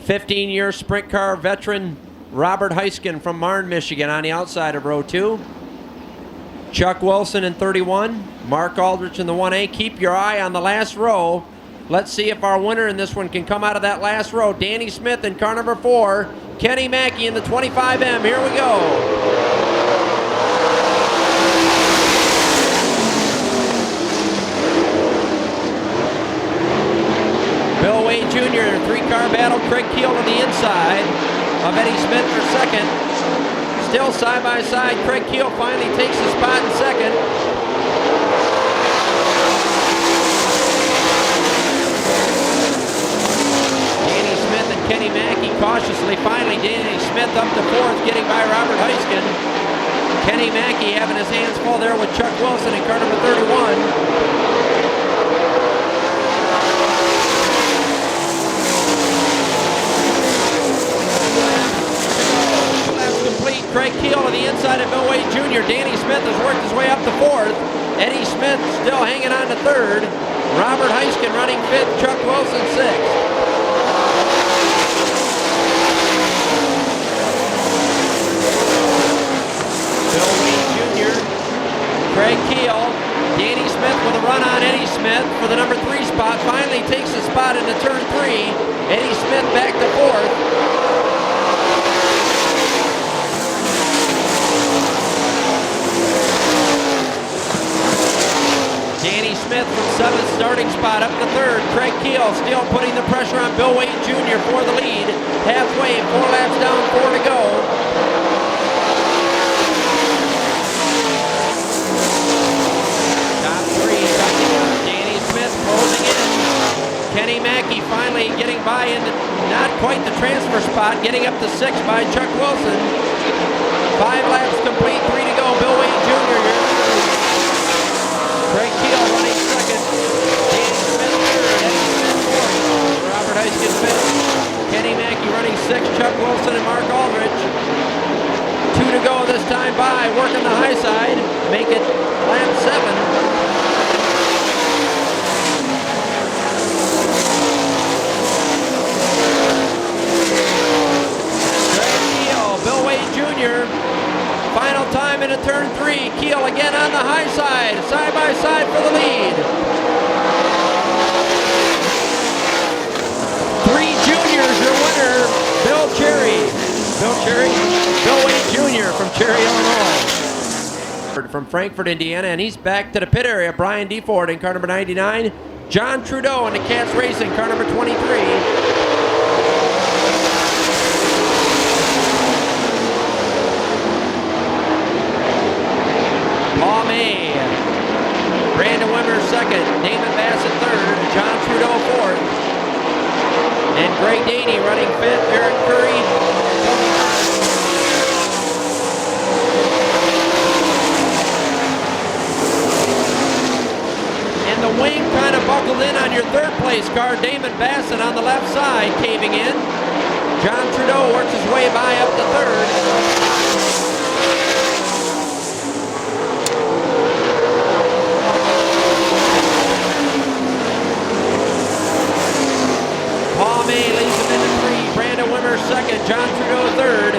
15-year sprint car veteran Robert Heiskin from Marne, Michigan on the outside of row 2. Chuck Wilson in 31. Mark Aldrich in the 1A. Keep your eye on the last row. Let's see if our winner in this one can come out of that last row. Danny Smith in car number 4. Kenny Mackey in the 25M. Here we go. Bill Wade Jr., 3-car battle. Craig Keel on the inside of Eddie Smith for second. Still side by side. Craig Keel finally takes the spot in second. Danny Smith and Kenny Mackey cautiously. Finally, Danny Smith up to 4th, getting by Robert Heiskin. Kenny Mackey having his hands full there with Chuck Wilson in car number 31. Craig Keel on the inside of Bill Wade Jr. Danny Smith has worked his way up to 4th. Eddie Smith still hanging on to 3rd. Robert Heiskin running 5th. Chuck Wilson 6th. Bill Wade Jr. Craig Keel. Danny Smith with a run on Eddie Smith for the number 3 spot. Finally takes the spot into turn 3. Eddie Smith back to 4th. Danny Smith from 7th starting spot up to 3rd. Craig Keel still putting the pressure on Bill Wade Jr. for the lead. Halfway, 4 laps down, 4 to go. Top 3, Danny Smith closing in. Kenny Mackey finally getting by into not quite the transfer spot, getting up to 6th by Chuck Wilson. 5 laps complete, 3 to go. Bill Wade Jr. Craig Keel running 2nd. Danny Smith 3rd. Eddie Smith 4th. Robert Heiskin 5th. Kenny Mackey running 6th. Chuck Wilson and Mark Aldrich. 2 to go this time by. Working the high side. Make it lap 7. Craig Keel, Bill Wade Jr. Final time into turn 3. Keel again on the high side by side for the lead. 3 juniors, your winner, Bill Wade Jr. from Cherry, Illinois. From Frankfort, Indiana, and he's back to the pit area. Brian DeFord in car number 99. John Trudeau in the Cats Racing, car number 23. Brandon Wimmer 2nd, Damon Bassett 3rd, John Trudeau 4th, and Greg Daney running 5th, Eric Curry. And the wing kind of buckled in on your 3rd place car, Damon Bassett on the left side, caving in. John Trudeau works his way by up to 3rd. Paul May leads him into 3. Brandon Wimmer 2nd. John Trudeau 3rd.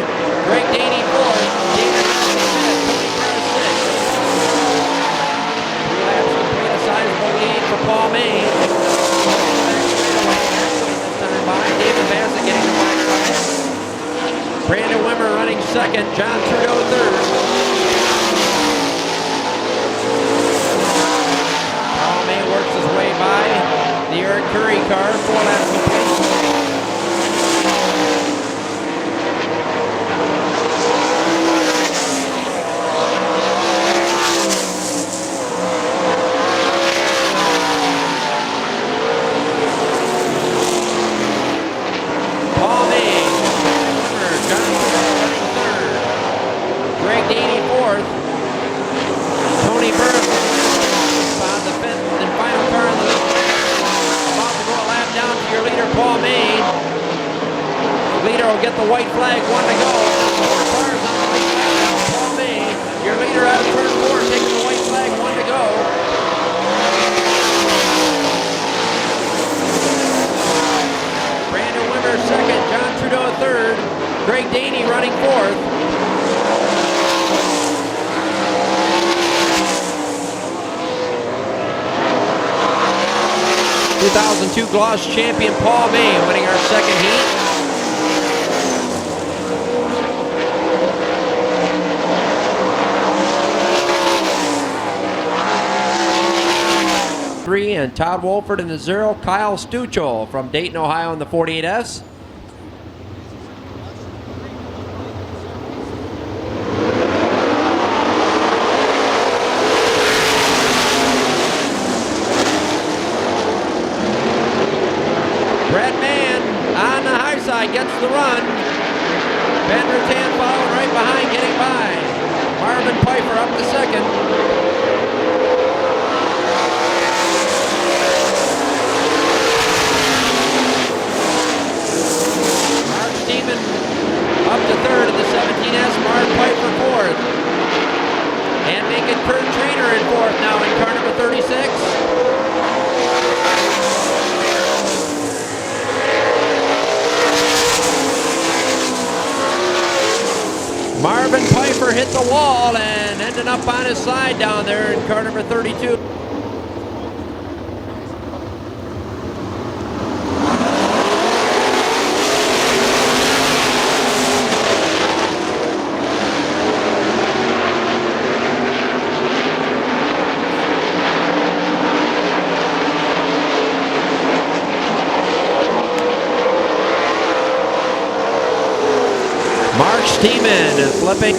Greg Daney 4th. David 5th. Tony Carr 6th. 3 laps complete, a sizable lead for Paul May. This time by David Bassett getting the wide right. Brandon Wimmer running 2nd. John Trudeau 3rd. Paul May works his way by the Eric Curry car. 4 laps complete. Paul May, John Trudeau running 3rd. Greg Daney 4th. Tony Burns on the 5th and final car in the lead. About to go a lap down to your leader, Paul May. Leader will get the white flag, 1 to go. 4 cars on the lead lap now. Paul May, your leader out of turn 4, taking the white flag, 1 to go. Brandon Wimmer 2nd, John Greg Daney running fourth. 2002 Gloss champion Paul May winning our second heat. Three, and Todd Wolford in the 0. Kyle Stuchel from Dayton, Ohio in the 48S. Brett Mann on the high side gets the run. Ben Rutan following right behind, getting by. Marvin Piper up to second. Up to third in the 17S, Mark Piper fourth. And making Kurt Trainer in fourth now in car number 36. Marvin Piper hit the wall and ended up on his side down there in car number 32. Mark Steeman is flipping.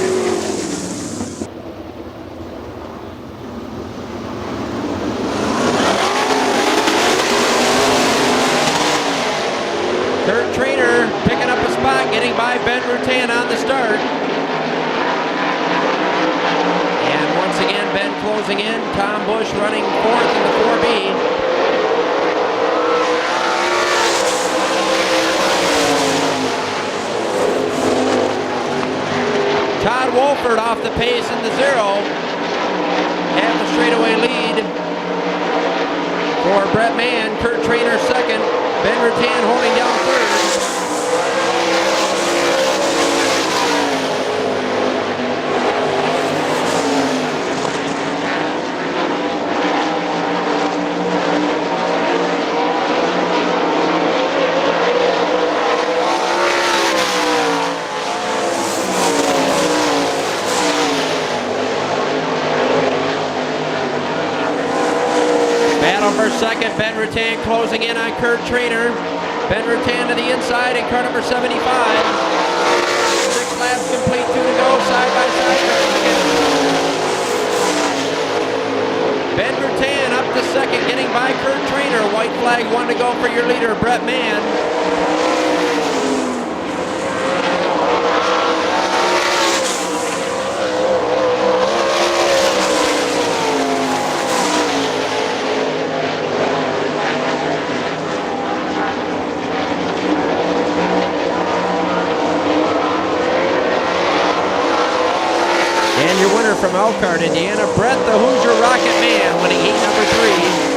Kurt Trainer picking up a spot, getting by Ben Rutan on the start. And once again, Ben closing in. Tom Busch running fourth in the 4B. Todd Wolford off the pace in the 0. Half a straightaway lead for Brett Mann. Kurt Trainer second. Ben Rutan holding down third. For second, Ben Rutan closing in on Kurt Trainer. Ben Rutan to the inside in car number 75. 6 laps complete, 2 to go, side by side for second. Ben Rutan up to second, getting by Kurt Trainer. White flag, 1 to go for your leader, Brett Mann. And your winner from Elkhart, Indiana, Brett the Hoosier Rocket Man, winning heat number 3.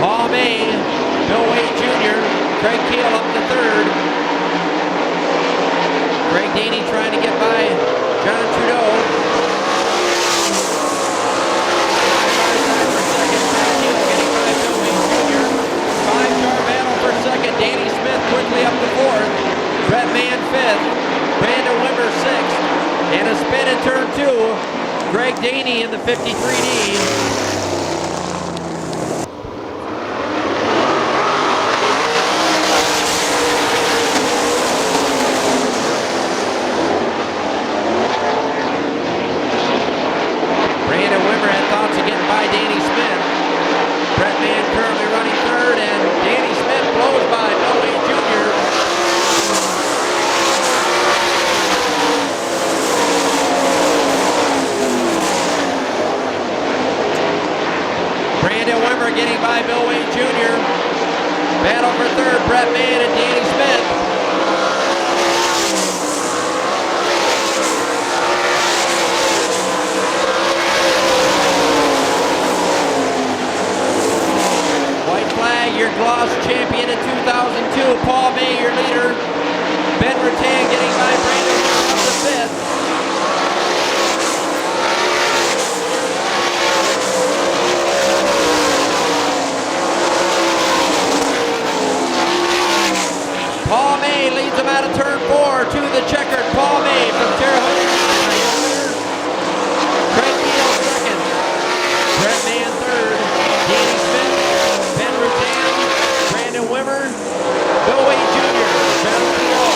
Paul May, Bill Wade Jr., Craig Keel up to third. Greg Daney trying to get by John Trudeau. Second, Danny Smith quickly up to fourth. Brett Mann fifth. Brandon Wimmer sixth. And a spin in turn 2. Greg Daney in the 53D. Brandon Wimmer had thoughts of getting by Danny Smith. Brett Mann currently running third, and Danny Smith blows by Bill Wade Jr. Brandon Wimmer getting by Bill Wade Jr. Battle for third, Brett Mann and Danny Smith. Paul May leads him out of turn 4 to the checkered. Paul May from Terre Haute. Craig Keel second. Brett Mann third. Danny Smith, Ben Rutan, Brandon Wimmer, Bill Wade Jr., John Keel,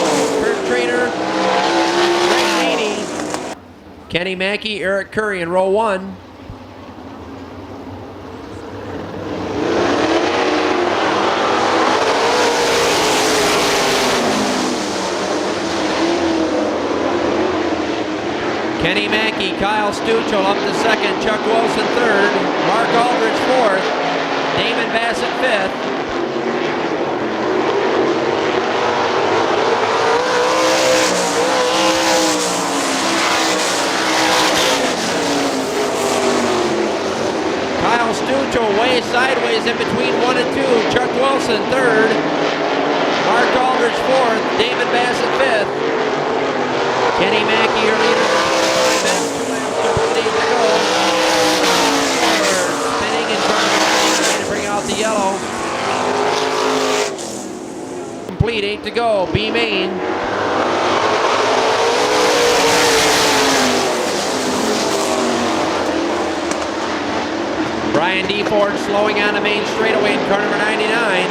Kurt Trainer, Craig Haney, Kenny Mackey, Eric Curry in row 1. Kenny Mackey, Kyle Stuchel up to second, Chuck Wilson third, Mark Aldridge fourth, Damon Bassett fifth. Kyle Stuchel way sideways in between 1 and 2, Chuck Wilson third, Mark Aldridge fourth, Damon Bassett fifth. Kenny Mackey your leader. Spinning in front of to bring out the yellow. Complete, 8 to go. B main. Brian D. Ford slowing on the main straightaway in car number 99.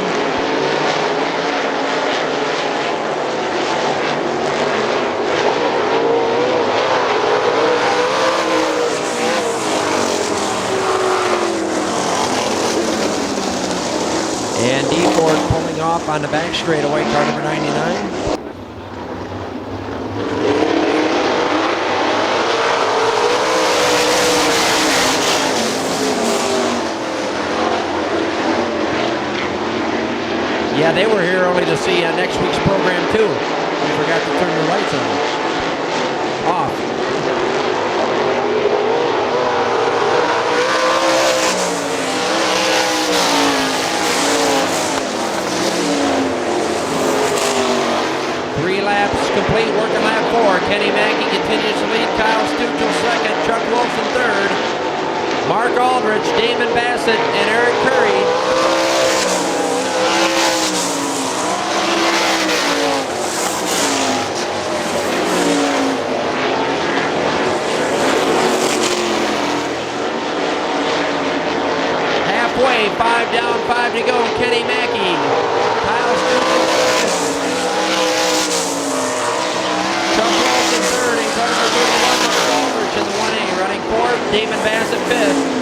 And D. Ford pulling off on the back straightaway, car number 99. Yeah, they were here only to see next week's program too. We forgot to turn the lights on. Off. Complete, working lap 4. Kenny Mackey continues to lead. Kyle Stuchel second. Chuck Wilson third. Mark Aldridge, Damon Bassett, and Eric Curry. Halfway, 5 down, 5 to go. Kenny Mackey. Kyle Stuchel in the 1A, running 4th, Damon Bassett 5th.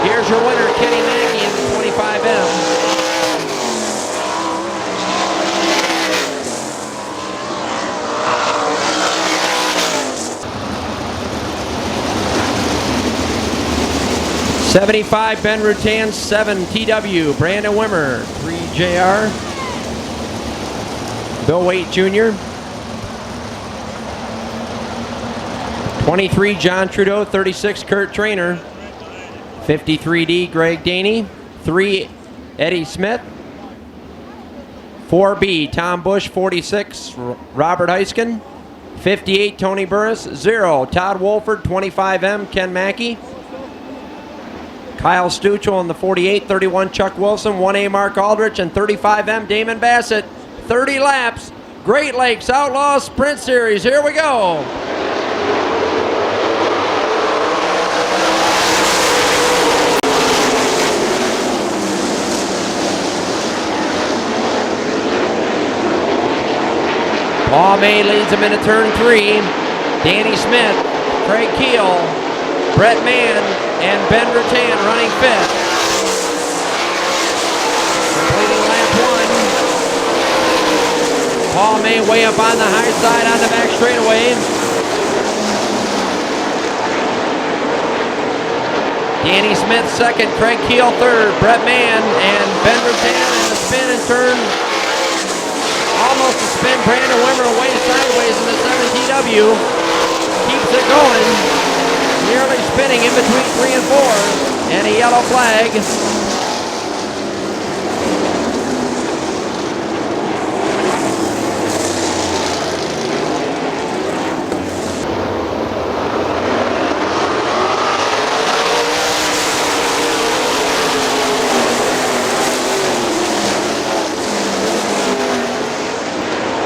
Here's your winner, Kenny Mackey in the 25M. '75 Ben Rutan, 7 TW, Brandon Wimmer, 3 JR, Bill Waite Jr., 23 John Trudeau, 36 Kurt Trainer, 53D Greg Daney, 3 Eddie Smith, 4B Tom Bush, 46 Robert Heiskin, 58 Tony Burris, 0 Todd Wolford, 25M Ken Mackey, Kyle Stuchel in the 48, 31 Chuck Wilson, 1A Mark Aldrich, and 35M Damon Bassett. 30 laps, Great Lakes Outlaw Sprint Series. Here we go. Paul May leads him into turn 3. Danny Smith, Craig Keel, Brett Mann, and Ben Rutan running 5th. Completing lap 1. Paul May way up on the high side on the back straightaway. Danny Smith second, Craig Keel third, Brett Mann and Ben Rutan in the spin and turn. Almost a spin, Brandon Wimmer away sideways in the 7TW. Keeps it going. Nearly spinning in between 3 and 4. And a yellow flag.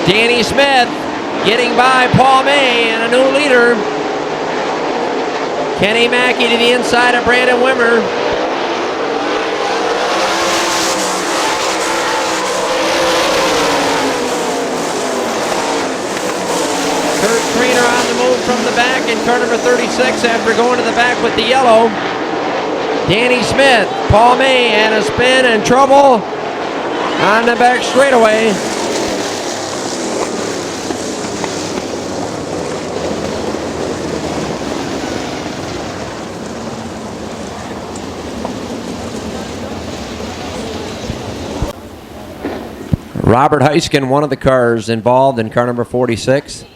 Danny Smith getting by Paul May and a new leader. Kenny Mackey to the inside of Brandon Wimmer. Kurt Trainer on the move from the back in car number 36 after going to the back with the yellow. Danny Smith, Paul May, and a spin and trouble on the back straightaway. Robert Heiskin, one of the cars involved in car number 46.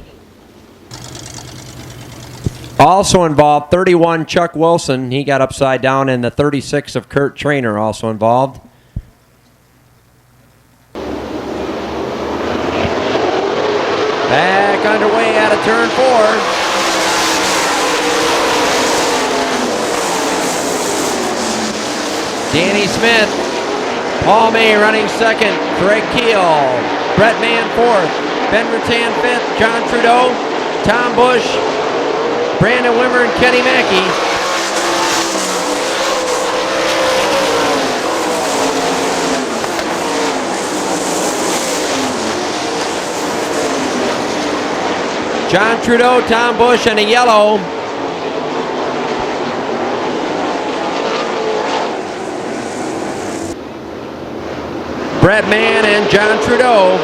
Also involved, 31, Chuck Wilson. He got upside down in the 36 of Kurt Trainer, also involved. Back underway out of turn 4. Danny Smith. Paul May running second, Craig Keel, Brett Mann fourth, Ben Rutan fifth, John Trudeau, Tom Bush, Brandon Wimmer, and Kenny Mackey. John Trudeau, Tom Bush, and a yellow. Brett Mann and John Trudeau.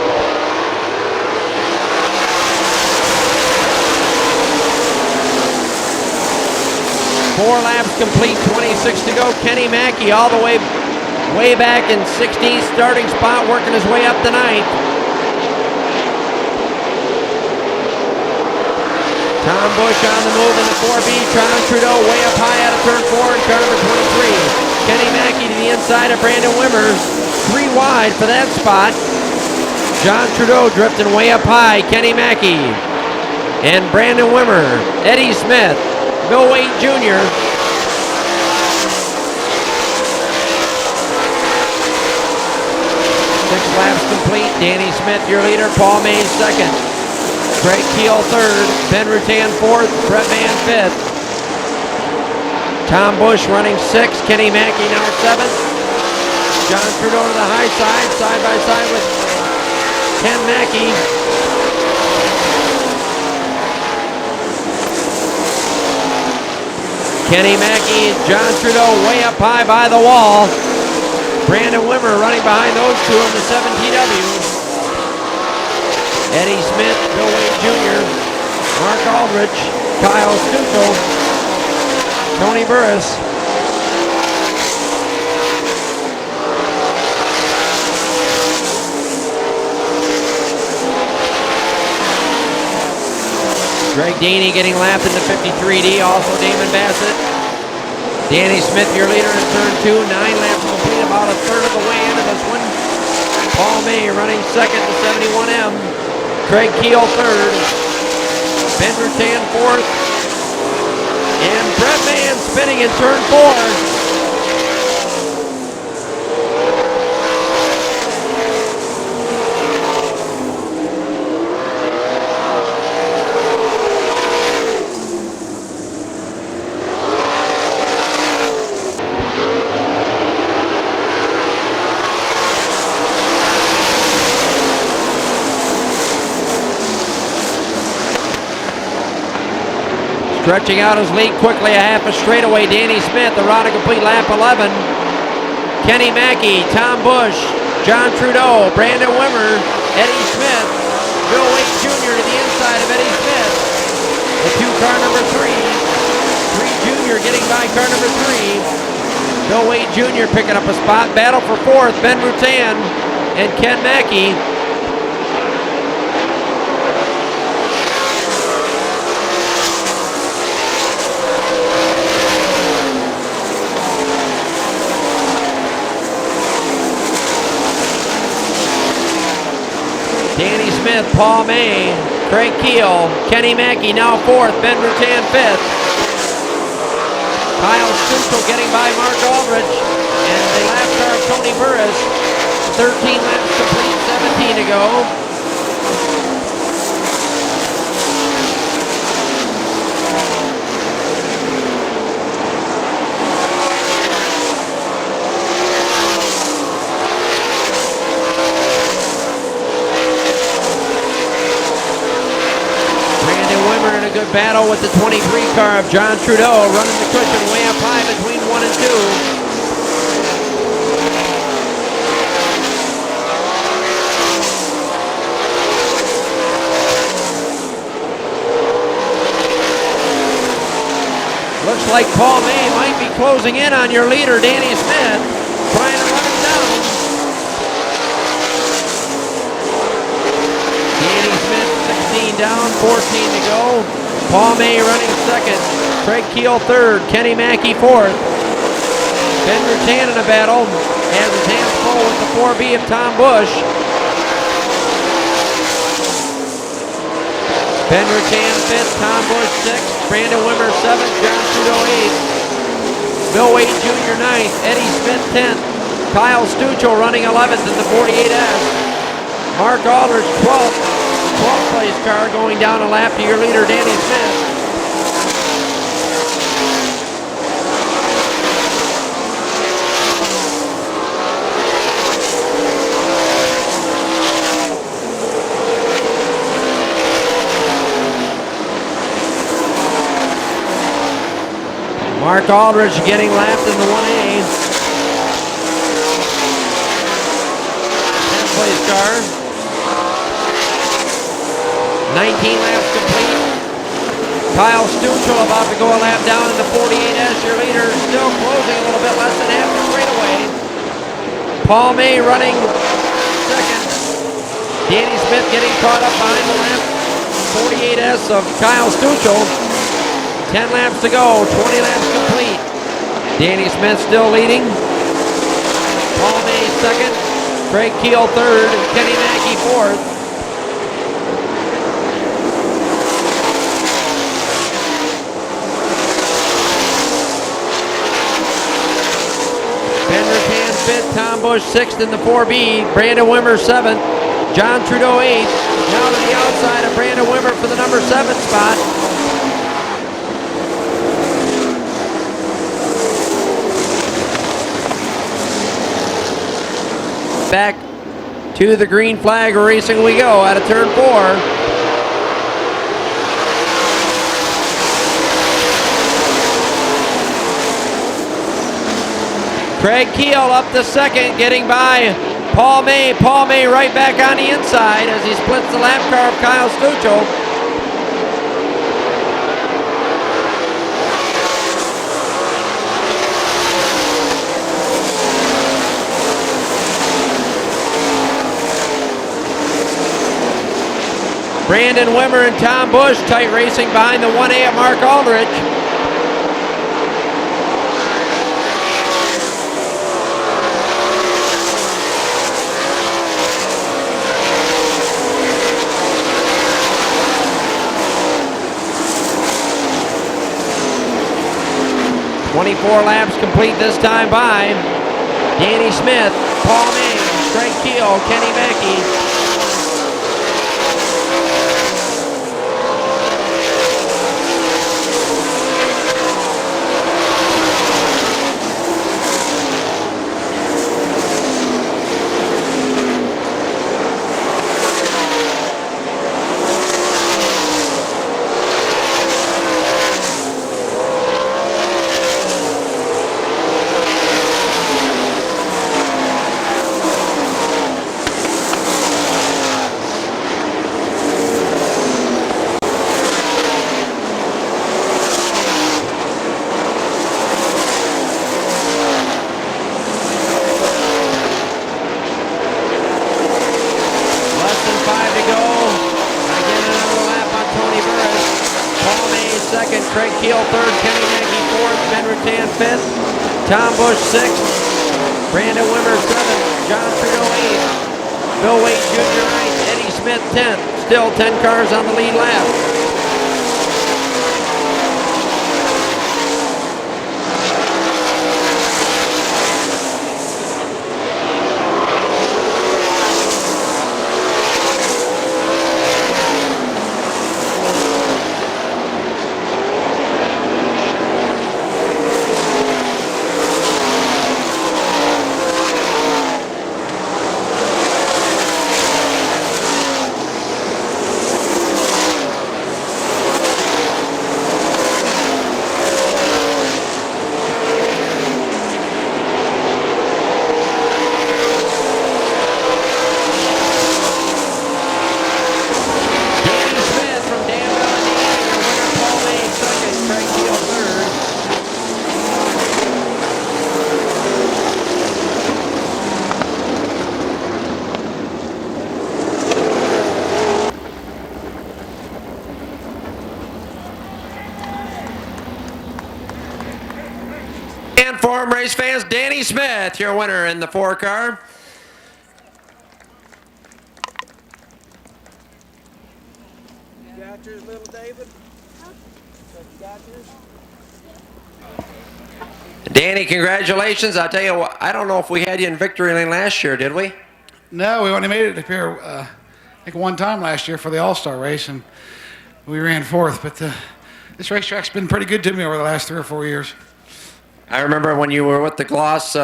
Four laps complete, 26 to go. Kenny Mackey all the way back in 16th starting spot, working his way up to 9th. Tom Bush on the move in the 4B. John Trudeau way up high out of turn 4 in car number 23. Kenny Mackey to the inside of Brandon Wimmer. 3 wide for that spot. John Trudeau drifting way up high. Kenny Mackey and Brandon Wimmer. Eddie Smith, Bill Waite Jr. Six laps complete. Danny Smith, your leader. Paul May second. Craig Keel third. Ben Rutan fourth. Brett Mann fifth. Tom Bush running sixth. Kenny Mackey now seventh. John Trudeau to the high side by side with Ken Mackey. Kenny Mackey, John Trudeau way up high by the wall. Brandon Wimmer running behind those two in the 7TW. Eddie Smith, Bill Waite Jr., Mark Aldrich, Kyle Stucco, Tony Burris. Greg Daney getting lapped in the 53D, also Damon Bassett. Danny Smith, your leader in turn 2, 9 laps complete, about a third of the way into this one. Paul May running second to 71M. Craig Keel third. Ben Rutan fourth. And Brett Mann spinning in turn 4. Stretching out his lead quickly, a half a straightaway. Danny Smith around a complete lap 11. Kenny Mackey, Tom Bush, John Trudeau, Brandon Wimmer, Eddie Smith, Bill Wade Jr. to the inside of Eddie Smith. The 2-car number 3. 3 Jr. getting by car number 3. Bill Wade Jr. picking up a spot. Battle for 4th, Ben Rutan and Ken Mackey. Danny Smith, Paul May, Craig Keel, Kenny Mackey now 4th, Ben Rutan 5th. Kyle Stuchel getting by Mark Aldrich, and the lap car of Tony Burris. 13 laps complete, 17 to go. Good battle with the 23 car of John Trudeau, running the cushion way up high between 1 and 2. Looks like Paul May might be closing in on your leader, Danny Smith, trying to run him down. Danny Smith 16 down, 14 to go. Paul May running 2nd. Craig Keel 3rd. Kenny Mackey 4th. Ben Rutan in a battle. Has his hands full with the 4B of Tom Busch. Ben Rutan 5th. Tom Busch 6th. Brandon Wimmer 7th. John Trudeau 8th. Bill Wade Jr. 9th. Eddie Smith 10th. Kyle Stuchel running 11th in the 48S. Mark Aldrich 12th. 12th place car going down a lap to your leader, Danny Smith. Mark Aldrich getting lapped in the 1A. 10th place car. 19 laps complete. Kyle Stuchel about to go a lap down in the 48S. Your leader still closing a little bit less than half the straightaway. Paul May running 2nd. Danny Smith getting caught up behind the lap 48S of Kyle Stuchel. 10 laps to go, 20 laps complete. Danny Smith still leading. Paul May 2nd. Craig Keel 3rd. Kenny Mackey 4th. Ben Rutan 5th, Tom Busch 6th in the 4B, Brandon Wimmer 7th, John Trudeau 8th, now to the outside of Brandon Wimmer for the number 7 spot. Back to the green flag racing we go out of turn 4. Craig Keel up to 2nd, getting by Paul May. Paul May right back on the inside as he splits the lap car of Kyle Stuchel. Brandon Wimmer and Tom Busch tight racing behind the 1A of Mark Aldrich. .24 laps complete this time by Danny Smith, Paul May, Craig Keel, Kenny Mackey. second, Craig Keel third, Kenny Mackey fourth, Ben Rutan fifth, Tom Bush sixth, Brandon Wimmer seventh, John Trudeau eighth, Bill Wade Jr. ninth, Eddie Smith 10th. Still 10 cars on the lead lap. And for race fans, Danny Smith, your winner in the 4 car. Got yours, little David? Got yours? Danny, congratulations. I'll tell you what, I don't know if we had you in victory lane last year, did we? No, we only made it up here, I think one time last year for the All-Star race, and we ran 4th. But this racetrack's been pretty good to me over the last 3 or 4 years. I remember when you were with the Gloss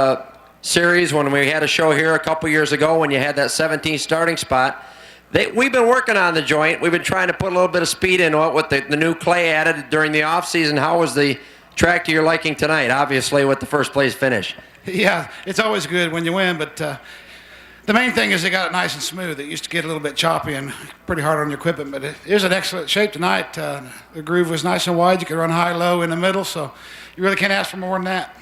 series, when we had a show here a couple years ago when you had that 17th starting spot. We've been working on the joint. We've been trying to put a little bit of speed into it with the new clay added during the off-season. How was the track to your liking tonight, obviously with the first place finish? Yeah, it's always good when you win, but the main thing is they got it nice and smooth. It used to get a little bit choppy and pretty hard on your equipment, but it is in excellent shape tonight. The groove was nice and wide. You could run high, low, in the middle, so you really can't ask for more than that.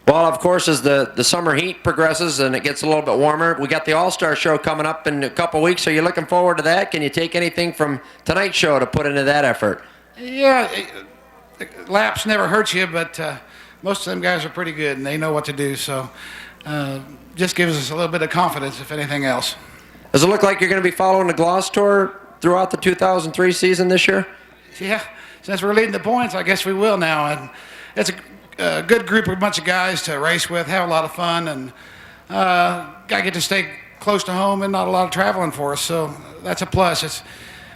Well, of course, as the summer heat progresses and it gets a little bit warmer, we got the All-Star Show coming up in a couple weeks. Are you looking forward to that? Can you take anything from tonight's show to put into that effort? Yeah, laps never hurt you, but most of them guys are pretty good and they know what to do, so just gives us a little bit of confidence, if anything else. Does it look like you're going to be following the Gloss Tour throughout the 2003 season this year? Yeah, since we're leading the points, I guess we will now. And it's a good group, a bunch of guys to race with, have a lot of fun, and I get to stay close to home and not a lot of traveling for us, so that's a plus. It's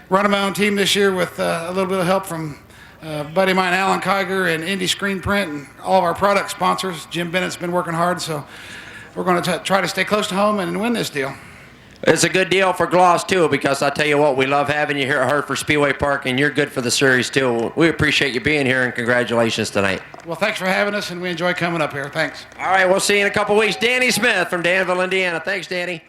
running my own team this year with a little bit of help from buddy of mine, Alan Kiger, and Indy Screen Print, and all of our product sponsors. Jim Bennett's been working hard, so we're going to try to stay close to home and win this deal. It's a good deal for Gloss, too, because I tell you what, we love having you here at Hartford Speedway Park, and you're good for the series, too. We appreciate you being here, and congratulations tonight. Well, thanks for having us, and we enjoy coming up here. Thanks. All right, we'll see you in a couple weeks. Danny Smith from Danville, Indiana. Thanks, Danny.